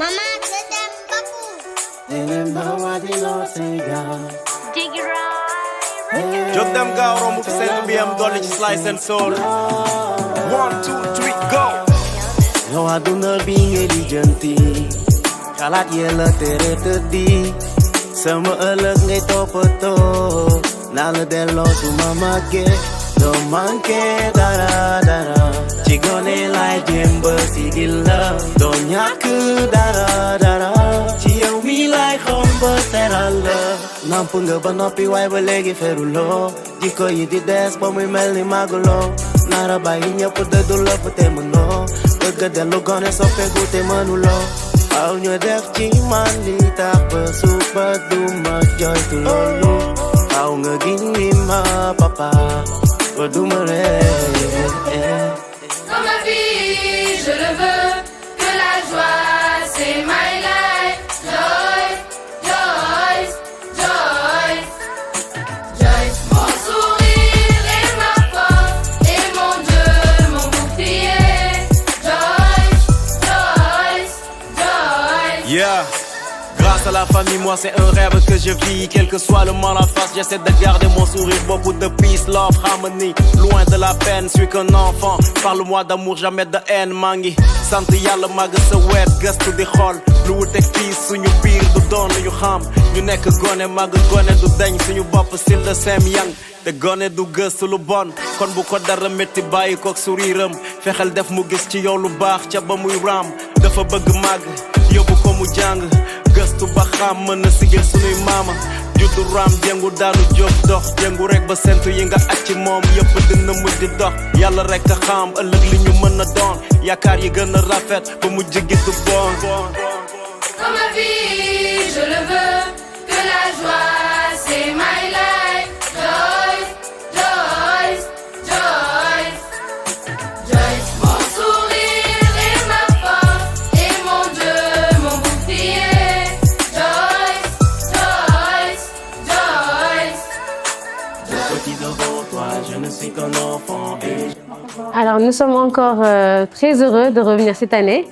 Maman, je t'aime beaucoup. Jog them go, remove send me, I'm dolly slice and soul. 1, 2, 3, go. Yo adună bine lijanti, kalat yela tere tedi, sama alag ngay topato, nala delo tu mama ke, do manke dara dara, chigone lai jemba sigilla, do nyaku dara dara, chiyo mi lai khomba terala, nampunga banopi wai balegi ferulo, jiko yidi des pa muy melni magulo, nara bayinya puda dula putemuno. Gadelo gone so pego te manulo au nyo def chi mali ta pa super du ma joy to lolo au ngagini ma papa ko du mare Dans ma vie je le veux que la joie c'est my life. Joyce, Joyce, Joyce, Joyce, mon sourire et ma force et mon Dieu, mon bouclier. Yeah. Grâce à la famille, moi c'est un rêve que je vis. Quel que soit le mal en face, j'essaie de garder mon sourire. Beaucoup de peace, love, harmony. Loin de la peine, suis qu'un enfant. Parle-moi d'amour, jamais de haine, mangi. Sant yàlla mag sa wet, gëstu di xol. Lu wutek fii suñu biir du doon lu ñu xam. Ñu nekk gone, mag gone du deñ. Suñu bopp sil de sem yang. Te gone du gëstu lu bon. Kon bu ko dara métti bàyyi kook souriram. Fexeel def mu gis ci yow lu baax ca ba muy raam. Dafa bëgg màgg, yóbbu ko mu jàng. Gëstu ba xam mën na sigil sunuy maama. Juddu raam jengu daanu jóg dox. Jengu rek ba sentu yi nga aj ci moom yëpp dina mujj di dox. Yàlla rek a xam ëllëg li ñu mën na doon. Yaakaar yi gën a rafet ba mu jigi du bon. Dans ma vie je le veux que la joie c'est my life. Joyce, Joyce, Joyce, Joyce, mon sourire et ma force et mon Dieu, mon bouclier. Joyce, Joyce, Joyce. Petit devant toi, je ne suis qu'un enfant et Alors nous sommes encore très heureux de revenir cette année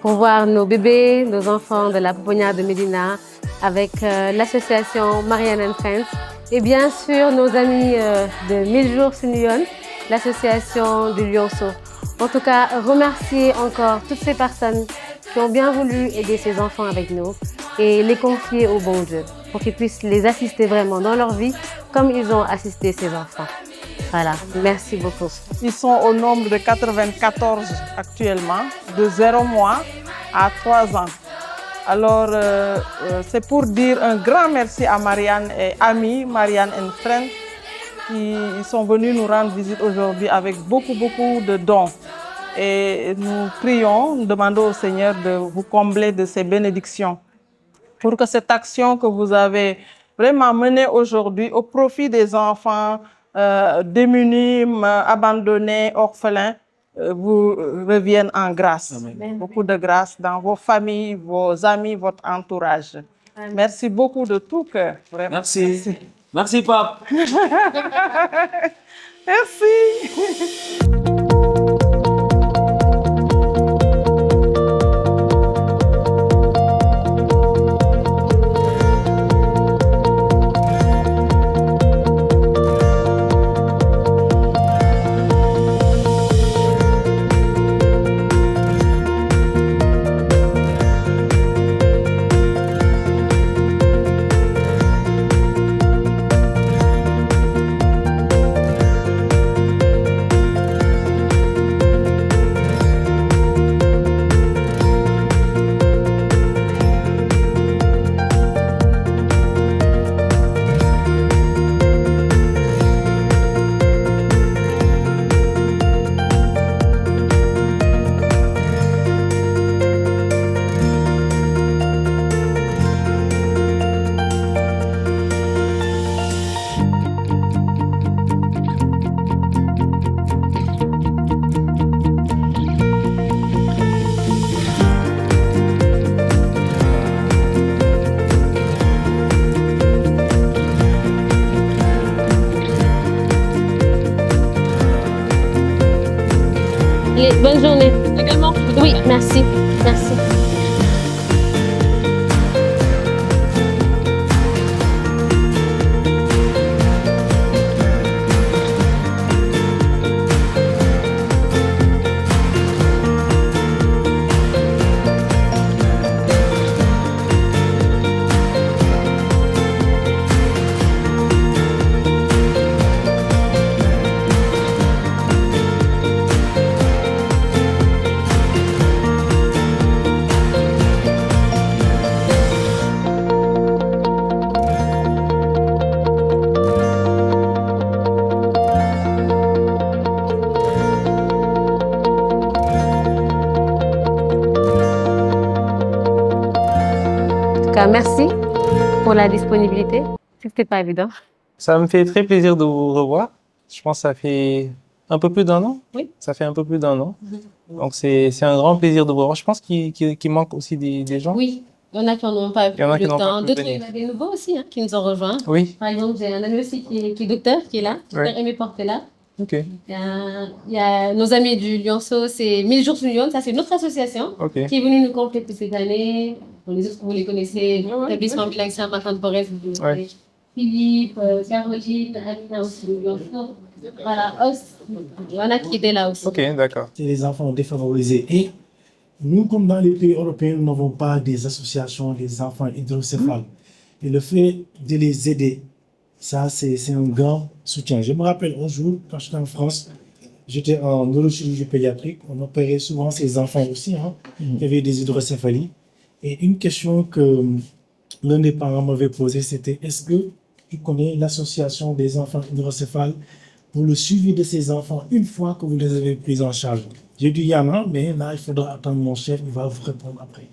pour voir nos bébés, nos enfants de la Pouponnière de Médina avec l'association Marianne & Friends et bien sûr nos amis de 1000 jours sur Lyon, l'association du Lionceau. En tout cas, remercier encore toutes ces personnes qui ont bien voulu aider ces enfants avec nous et les confier au bon Dieu pour qu'ils puissent les assister vraiment dans leur vie comme ils ont assisté ces enfants. Voilà, merci beaucoup. Ils sont au nombre de 94 actuellement, de 0 mois à 3 ans. Alors, c'est pour dire un grand merci à Marianne et Ami, Marianne & Friends, qui sont venus nous rendre visite aujourd'hui avec beaucoup de dons. Et nous prions, nous demandons au Seigneur de vous combler de ses bénédictions pour que cette action que vous avez vraiment menée aujourd'hui au profit des enfants démunis, abandonnés, orphelins, vous revienne en grâce. Amen. Beaucoup de grâce dans vos familles, vos amis, votre entourage. Amen. Merci beaucoup de tout cœur. Vraiment. Merci. Merci, Pape. Merci. Bonne journée. Également. Oui, merci. Merci. tout cas, merci pour la disponibilité. C'était pas évident. Ça me fait très plaisir de vous revoir. Je pense que ça fait un peu plus d'1 an. Oui. Ça fait un peu plus d'1 an. Donc c'est un grand plaisir de vous revoir. Je pense qu'il manque aussi des gens. Oui, il y en a qui n'en ont pas eu Il y en a qui le n'ont pas temps. pu D'autres, venir. il y en a des nouveaux aussi qui nous ont rejoints. Oui. Par exemple, j'ai un ami aussi qui est docteur, qui est là. Ouais. Aimé Portela. Ok. Il y a nos amis du Lionceau, c'est 1000 jours sous Lyon. Ça, c'est une autre association Ok. qui est venue nous compléter cette année. Pour les autres, vous les connaissez. L'établissement bilingue Saint-Martin de Porès. Ouais. Philippe, Caroline, Amina aussi du Lionceau. Voilà, il y en a qui étaient là aussi. Ok, d'accord. C'est les enfants défavorisés. Et nous, comme dans les pays européens, nous n'avons pas des associations des enfants hydrocéphales. Et le fait de les aider, ça, c'est un grand soutien. Je me rappelle un jour, quand j'étais en France, j'étais en neurochirurgie pédiatrique. On opérait souvent ces enfants aussi, qui avaient des hydrocéphalies. Et une question que l'un des parents m'avait posée, c'était est-ce que tu connais l'association des enfants hydrocéphales pour le suivi de ces enfants une fois que vous les avez pris en charge? J'ai dit, il y en a, mais là, il faudra attendre mon chef, il va vous répondre après.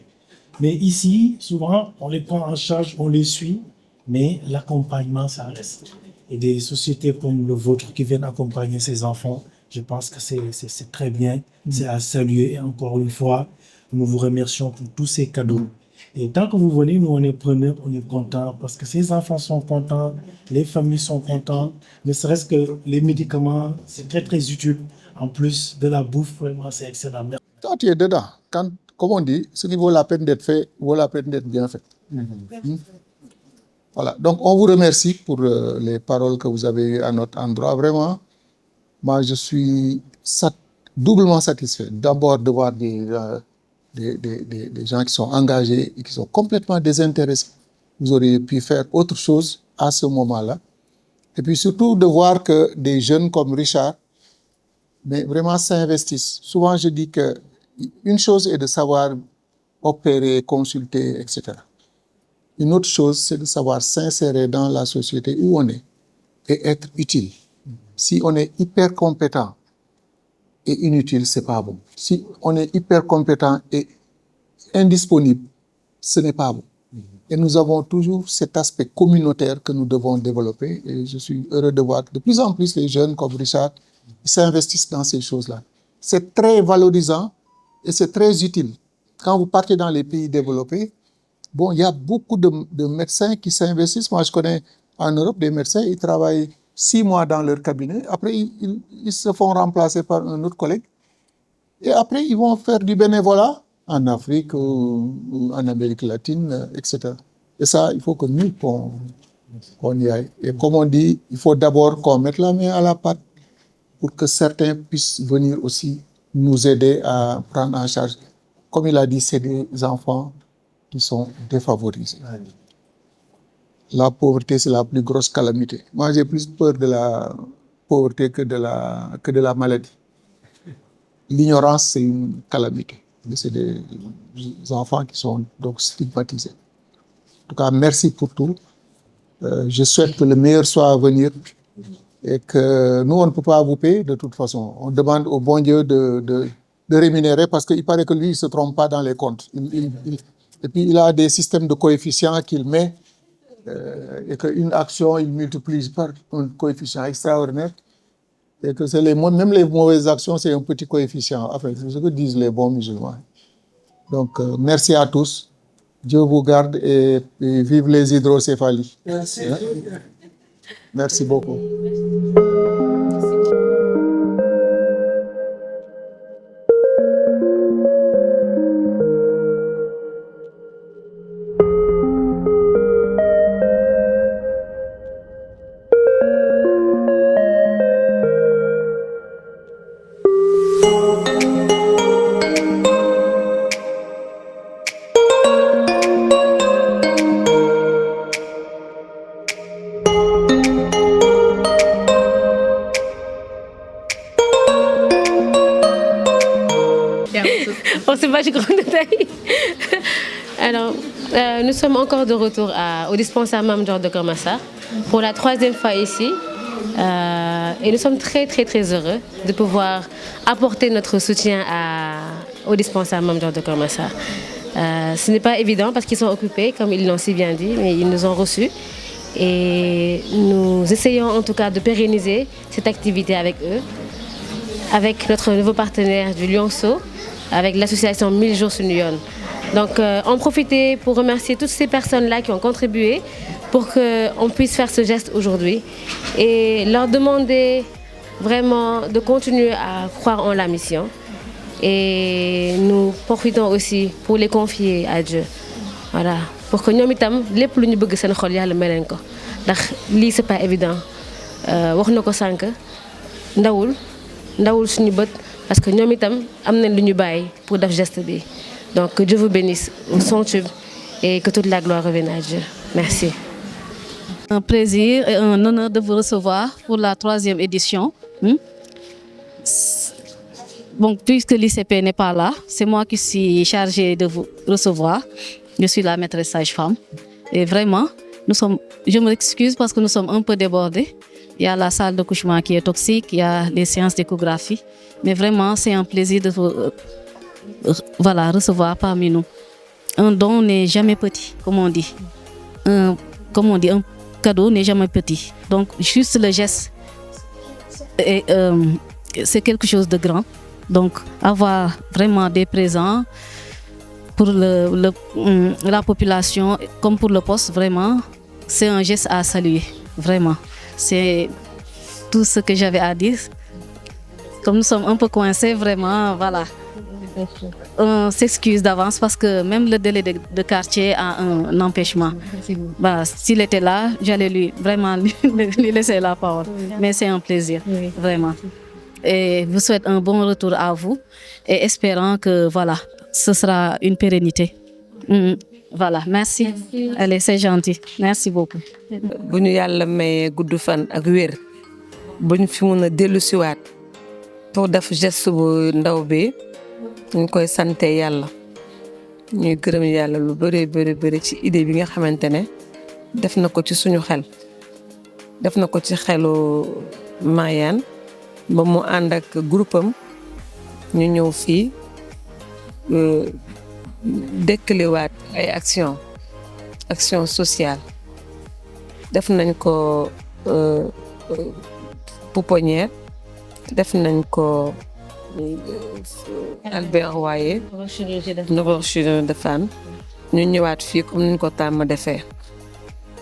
Mais ici, souvent, on les prend en charge, on les suit, mais l'accompagnement, ça reste. Et des sociétés comme le vôtre qui viennent accompagner ces enfants, je pense que c'est très bien, c'est à saluer. Et encore une fois, nous vous remercions pour tous ces cadeaux. Et tant que vous venez, nous, on est preneurs, on est contents, parce que ces enfants sont contents, les familles sont contentes, ne serait-ce que les médicaments, c'est très, très utile. En plus de la bouffe, vraiment, c'est excellent. Quand tu es dedans, comme on dit, ce qui vaut la peine d'être fait, vaut la peine d'être bien fait. Voilà. Donc, on vous remercie pour les paroles que vous avez eues à notre endroit. Vraiment, moi, je suis doublement satisfait. D'abord, de voir des gens qui sont engagés et qui sont complètement désintéressés. Vous auriez pu faire autre chose à ce moment-là. Et puis surtout, de voir que des jeunes comme Richard, mais vraiment s'investissent. Souvent, je dis que une chose est de savoir opérer, consulter, etc. Une autre chose, c'est de savoir s'insérer dans la société où on est et être utile. Si on est hyper compétent et inutile, c'est pas bon. Si on est hyper compétent et indisponible, ce n'est pas bon. Et nous avons toujours cet aspect communautaire que nous devons développer. Et je suis heureux de voir que de plus en plus les jeunes comme Richard s'investissent dans ces choses-là. C'est très valorisant et c'est très utile. Quand vous partez dans les pays développés, bon, il y a beaucoup de médecins qui s'investissent. Moi, je connais en Europe des médecins, ils travaillent 6 mois dans leur cabinet. Après, ils se font remplacer par un autre collègue. Et après, ils vont faire du bénévolat en Afrique ou en Amérique latine, etc. Et ça, il faut que nous, qu'on y aille. Et comme on dit, il faut d'abord qu'on mette la main à la pâte pour que certains puissent venir aussi nous aider à prendre en charge. Comme il a dit, c'est des enfants qui sont défavorisés. La pauvreté, c'est la plus grosse calamité. Moi, j'ai plus peur de la pauvreté que de la maladie. L'ignorance, c'est une calamité. C'est des enfants qui sont donc stigmatisés. En tout cas, merci pour tout. Je souhaite que le meilleur soit à venir et que nous, on ne peut pas vous payer de toute façon. On demande au bon Dieu de rémunérer parce qu'il paraît que lui, il ne se trompe pas dans les comptes. Et puis, il a des systèmes de coefficients qu'il met et qu'une action, il multiplie par un coefficient extraordinaire. Et que c'est même les mauvaises actions, c'est un petit coefficient. Enfin, c'est ce que disent les bons musulmans. Donc, merci à tous. Dieu vous garde et vive les hydrocéphalies. Merci. Merci beaucoup. On ne sait pas du grand détail. Alors, nous sommes encore de retour au dispensaire Mame Dior de Keur Massar pour la 3e fois ici. Et nous sommes très heureux de pouvoir apporter notre soutien au dispensaire Mame Dior de Keur Massar. Ce n'est pas évident parce qu'ils sont occupés, comme ils l'ont si bien dit, mais ils nous ont reçus. Et nous essayons en tout cas de pérenniser cette activité avec eux, avec notre nouveau partenaire du Lionceau, avec l'association 1000 jours sur Nyon. Donc en profiter pour remercier toutes ces personnes-là qui ont contribué pour qu'on puisse faire ce geste aujourd'hui et leur demander vraiment de continuer à croire en la mission. Et nous profitons aussi pour les confier à Dieu. Voilà. Pour que ñoom itam lépp lu ñu bëgg seen xol Yàlla may leen ko ndax lii c'est pas évident wax na ko sànq ndawul suñu bët parce que ñoom itam am nañ lu ñu bàyyi pour def geste bi. Donc que Dieu vous bénisse au centuple et que toute la gloire revienne à Dieu. Merci. Un plaisir et un honneur de vous recevoir pour la 3e édition. Bon, puisque l'ICP n'est pas là, c'est moi qui suis chargée de vous recevoir. Je suis la maîtresse sage-femme. Et vraiment, je m'excuse parce que nous sommes un peu débordés. Il y a la salle de couchement qui est toxique, il y a les séances d'échographie. Mais vraiment, c'est un plaisir de vous recevoir parmi nous. Un don n'est jamais petit, comme on dit. Un cadeau n'est jamais petit. Donc, juste le geste, c'est quelque chose de grand. Donc, avoir vraiment des présents pour la population, comme pour le poste, vraiment, c'est un geste à saluer. Vraiment. C'est tout ce que j'avais à dire. Comme nous sommes un peu coincés, vraiment, voilà. On s'excuse d'avance parce que même le délégué de quartier a un empêchement. S'il était là, j'allais lui laisser la parole. Mais c'est un plaisir, vraiment. Et je vous souhaite un bon retour à vous et espérant que voilà, ce sera une pérennité. Voilà, merci. Allez, c'est gentil. Merci beaucoup. Bu ñu Yàlla mayee gudd fan ak wér bu ñu fi mën a dellusiwaat pour def geste bu ndaw bi ñu koy sante Yàlla ñuy gërëm Yàlla lu bëri ci idée bi nga xamante ne def na ko ci suñu xel def na ko ci xelu Mariane ba mu ànd ak groupe am ñu ñëw fii dekkaliwaat ay action sociale def nañ ko pouponnière def nañ ko Albert Royer neurochirurgie de femme ñu ñëwaat fii comme niñ ko tàmm defee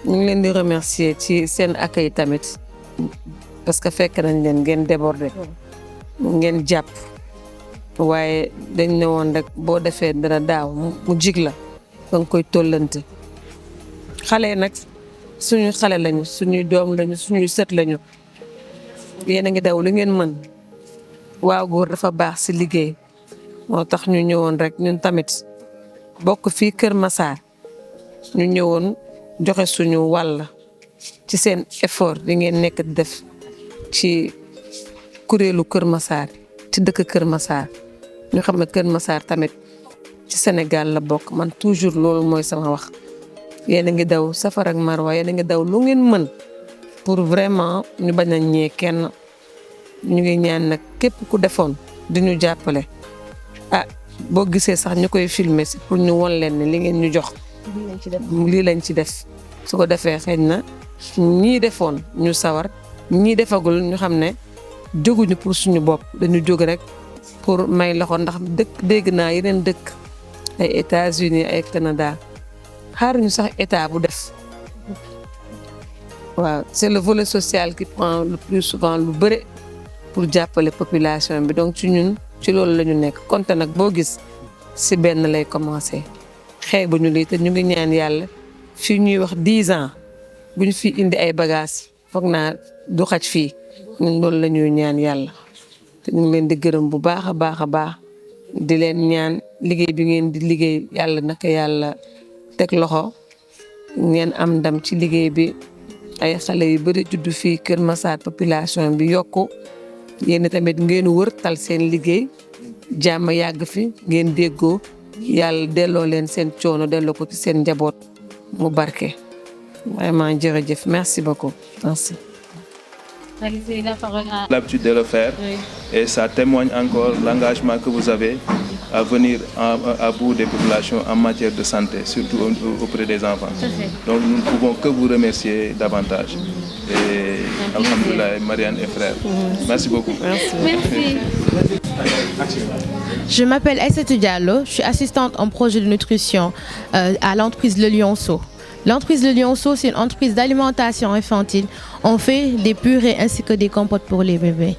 ñu ngi leen di remercier ci seen accueil tamit parce que fekk nañ leen ngeen débordé ngeen jàpp waaye dañ ne woon rek boo defee dara daaw mu jig la danga koy tollante xale nag suñuy xale lañu suñuy doom lañu suñuy sët lañu yéen a ngi daw lu ngeen mën waaw góor dafa baax ci liggéey moo tax ñu ñëwoon rek ñun tamit bokk fii Kër Massar ñu ñëwoon joxe suñu wàll ci seen effort yi ngeen nekk di def ci kuréelu Kër Massar ci dëkk Kër Massar ñu xam ne Kër Massar tamit ci Sénégal la bokk man toujours loolu mooy sama wax yéen a ngi daw safar ak marwa yéen a ngi daw lu ngeen mën pour vraiment ñu bañ a ñee kenn ñu ngi ñaan nag képp ku defoon di ñu jàppale boo gisee sax ñu koy filmer si pour ñu won leen ne li ngeen ñu jox lii lañ ci def su ko defee xëy na ñii defoon ñu sawar ñii defagul ñu xam ne jóguñu pour suñu bopp dañu jóg rek pour may loxo ndax dégg naa yeneen dëkk ay États-Unis ay Canada xaaruñu sax état bu def waaw c'est le volet social qui prend le plus souvent lu bëre pour jàppale population bi donc ci ñun ci loolu la ñu nekk konte nag boo gis si benn lay commencé xeebuñu lii te ñu ngi ñaan yàlla fii ñuy wax 10 ans bu ñu fi indi ay bagages foog naa du xaj fii ñun loolu la ñuy ñaan yàlla te ñu ngi leen di gërëm bu baax a baax di leen ñaan liggéey bi ngeen di liggéey yàlla naka yàlla teg loxo ngeen am ndam ci liggéey bi ay xale yu bari juddu fii Kër Massar population bi yokku yéen tamit ngeen wër tal seen liggéey jàmm yàgg fi ngeen déggoo yàlla delloo leen seen coono delloo ko ci seen njaboot mu barke vraiment jërëjëf merci beaucoup merci. L'habitude de le faire et ça témoigne encore l'engagement que vous avez à venir à bout des populations en matière de santé, surtout auprès des enfants. Donc nous ne pouvons que vous remercier davantage. Et alhamdoulilah, Marianne et frères. Merci beaucoup. Merci. Je m'appelle Aïssatou Diallo, je suis assistante en projet de nutrition à l'entreprise Le Lionceau. L'entreprise Le Lionceau, c'est une entreprise d'alimentation infantile. On fait des purées ainsi que des compotes pour les bébés.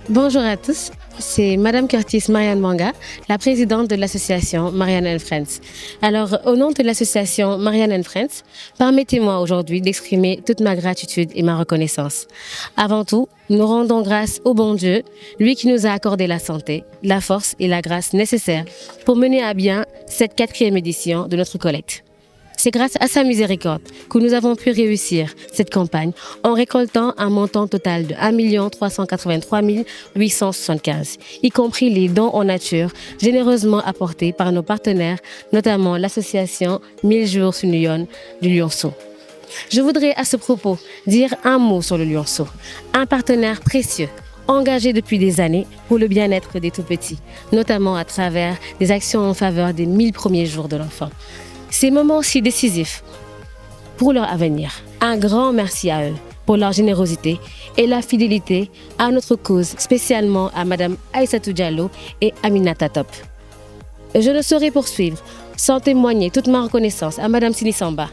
Bonjour à tous, c'est Madame Curtis Marianne Manga, la présidente de l'association Marianne and Friends. Alors, au nom de l'association Marianne and Friends, permettez-moi aujourd'hui d'exprimer toute ma gratitude et ma reconnaissance. Avant tout, nous rendons grâce au bon Dieu, lui qui nous a accordé la santé, la force et la grâce nécessaires pour mener à bien cette 4e édition de notre collecte. C'est grâce à sa miséricorde que nous avons pu réussir cette campagne en récoltant un montant total de 1 383 875, y compris les dons en nature généreusement apportés par nos partenaires, notamment l'association 1000 jours sur Lyon du Lionceau. Je voudrais à ce propos dire un mot sur le Lionceau, un partenaire précieux, engagé depuis des années pour le bien-être des tout-petits, notamment à travers des actions en faveur des 1000 premiers jours de l'enfant. Ces moments si décisifs pour leur avenir. Un grand merci à eux pour leur générosité et la fidélité à notre cause, spécialement à Madame Aïssatou Diallo et Aminata Top. Je ne saurais poursuivre sans témoigner toute ma reconnaissance à Madame Sini Samba,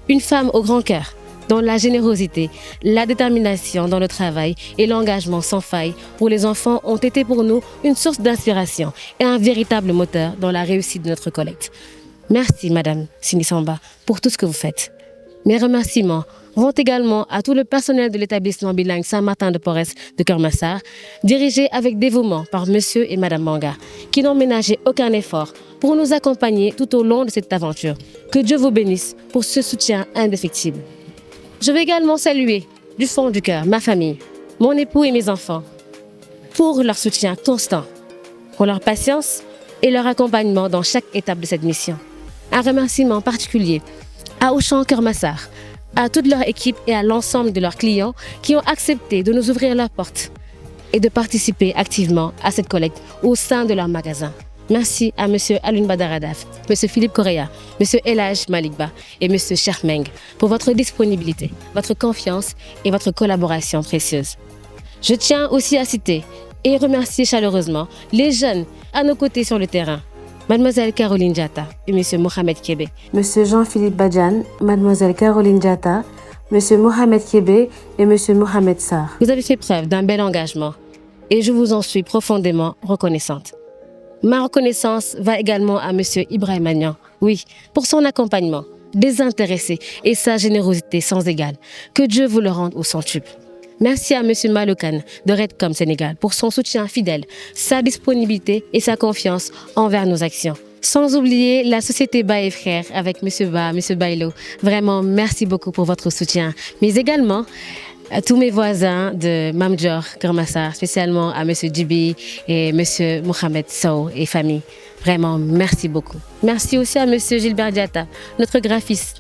une femme au grand cœur, dont la générosité, la détermination dans le travail et l'engagement sans faille pour les enfants ont été pour nous une source d'inspiration et un véritable moteur dans la réussite de notre collecte. Merci Madame Sini Samba pour tout ce que vous faites. Mes remerciements vont également à tout le personnel de l'établissement bilingue Saint-Martin-de-Porres de Keur Massar, dirigé avec dévouement par Monsieur et Madame Manga, qui n'ont ménagé aucun effort pour nous accompagner tout au long de cette aventure. Que Dieu vous bénisse pour ce soutien indéfectible. Je vais également saluer du fond du cœur ma famille, mon époux et mes enfants, pour leur soutien constant, pour leur patience et leur accompagnement dans chaque étape de cette mission. Un remerciement particulier à Auchan Keur Massar, à toute leur équipe et à l'ensemble de leurs clients qui ont accepté de nous ouvrir leurs portes et de participer activement à cette collecte au sein de leur magasin. Merci à M. Alun Badaradaf, M. Philippe Correa, M. Elhaj Malikba et M. Chermeng pour votre disponibilité, votre confiance et votre collaboration précieuse. Je tiens aussi à citer et remercier chaleureusement les jeunes à nos côtés sur le terrain. Mademoiselle Caroline Diatta et Monsieur Mohamed Kébé. Monsieur Jean-Philippe Badjan, Mademoiselle Caroline Diatta, Monsieur Mohamed Kébé et Monsieur Mohamed Sarr. Vous avez fait preuve d'un bel engagement et je vous en suis profondément reconnaissante. Ma reconnaissance va également à Monsieur Ibrahim Agnan, oui, pour son accompagnement désintéressé et sa générosité sans égale. Que Dieu vous le rende au centuple. Merci à M. Maloukan de Redcom Sénégal pour son soutien fidèle, sa disponibilité et sa confiance envers nos actions. Sans oublier la société Ba et Frères avec M. Ba, M. Bailo. Vraiment, merci beaucoup pour votre soutien. Mais également à tous mes voisins de Mamdjor, Keur Massar, spécialement à M. Djibi et M. Mohamed Sow et famille. Vraiment, merci beaucoup. Merci aussi à M. Gilbert Diatta, notre graphiste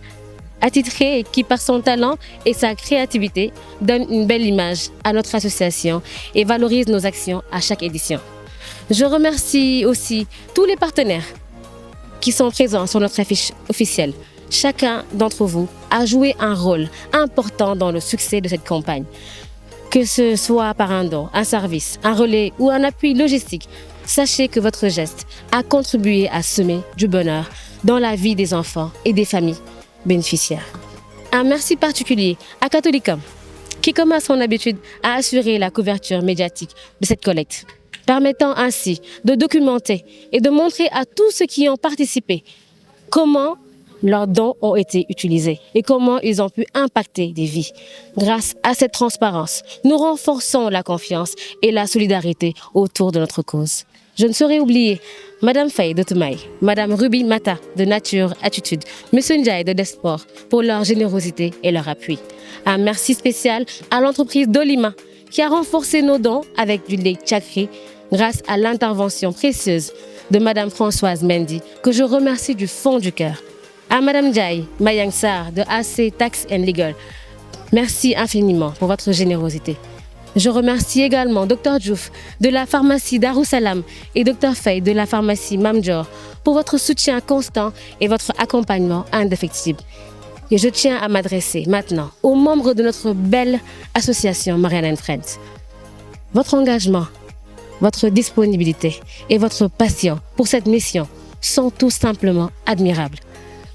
attitré et qui, par son talent et sa créativité, donne une belle image à notre association et valorise nos actions à chaque édition. Je remercie aussi tous les partenaires qui sont présents sur notre affiche officielle. Chacun d'entre vous a joué un rôle important dans le succès de cette campagne. Que ce soit par un don, un service, un relais ou un appui logistique, sachez que votre geste a contribué à semer du bonheur dans la vie des enfants et des familles bénéficiaires. Un merci particulier à Catholicom, qui, comme à son habitude, a assuré la couverture médiatique de cette collecte, permettant ainsi de documenter et de montrer à tous ceux qui y ont participé comment leurs dons ont été utilisés et comment ils ont pu impacter des vies. Grâce à cette transparence, nous renforçons la confiance et la solidarité autour de notre cause. Je ne saurais oublier Madame Faye de Toumaï, Madame Ruby Mata de Nature Attitude, Monsieur Ndiaye de Desport pour leur générosité et leur appui. Un merci spécial à l'entreprise Dolima qui a renforcé nos dons avec du lait Tchakri grâce à l'intervention précieuse de Madame Françoise Mendy que je remercie du fond du cœur. À Madame Ndiaye Mayang Sarr de AC Tax and Legal, merci infiniment pour votre générosité. Je remercie également Dr Diouf de la pharmacie Darussalam et Dr Faye de la pharmacie Mamdjor pour votre soutien constant et votre accompagnement indéfectible. Et je tiens à m'adresser maintenant aux membres de notre belle association Marianne & Friends. Votre engagement, votre disponibilité et votre passion pour cette mission sont tout simplement admirables.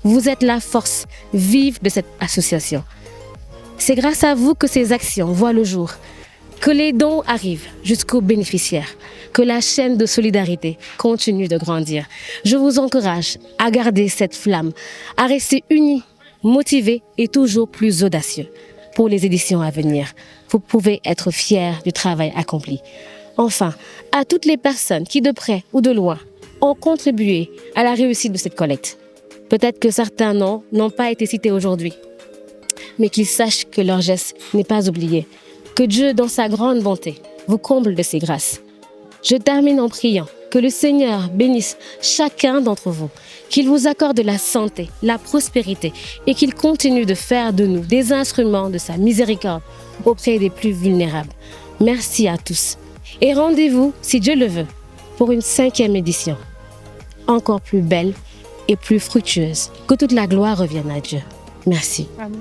Vous êtes la force vive de cette association. C'est grâce à vous que ces actions voient le jour, que les dons arrivent jusqu'aux bénéficiaires, que la chaîne de solidarité continue de grandir. Je vous encourage à garder cette flamme, à rester unis, motivés et toujours plus audacieux. Pour les éditions à venir, vous pouvez être fiers du travail accompli. Enfin, à toutes les personnes qui, de près ou de loin, ont contribué à la réussite de cette collecte. Peut-être que certains noms n'ont pas été cités aujourd'hui, mais qu'ils sachent que leur geste n'est pas oublié. Que Dieu, dans sa grande bonté, vous comble de ses grâces. Je termine en priant que le Seigneur bénisse chacun d'entre vous, qu'il vous accorde la santé, la prospérité et qu'il continue de faire de nous des instruments de sa miséricorde auprès des plus vulnérables. Merci à tous et rendez-vous, si Dieu le veut, pour une 5e édition, encore plus belle et plus fructueuse. Que toute la gloire revienne à Dieu. Merci. Amen.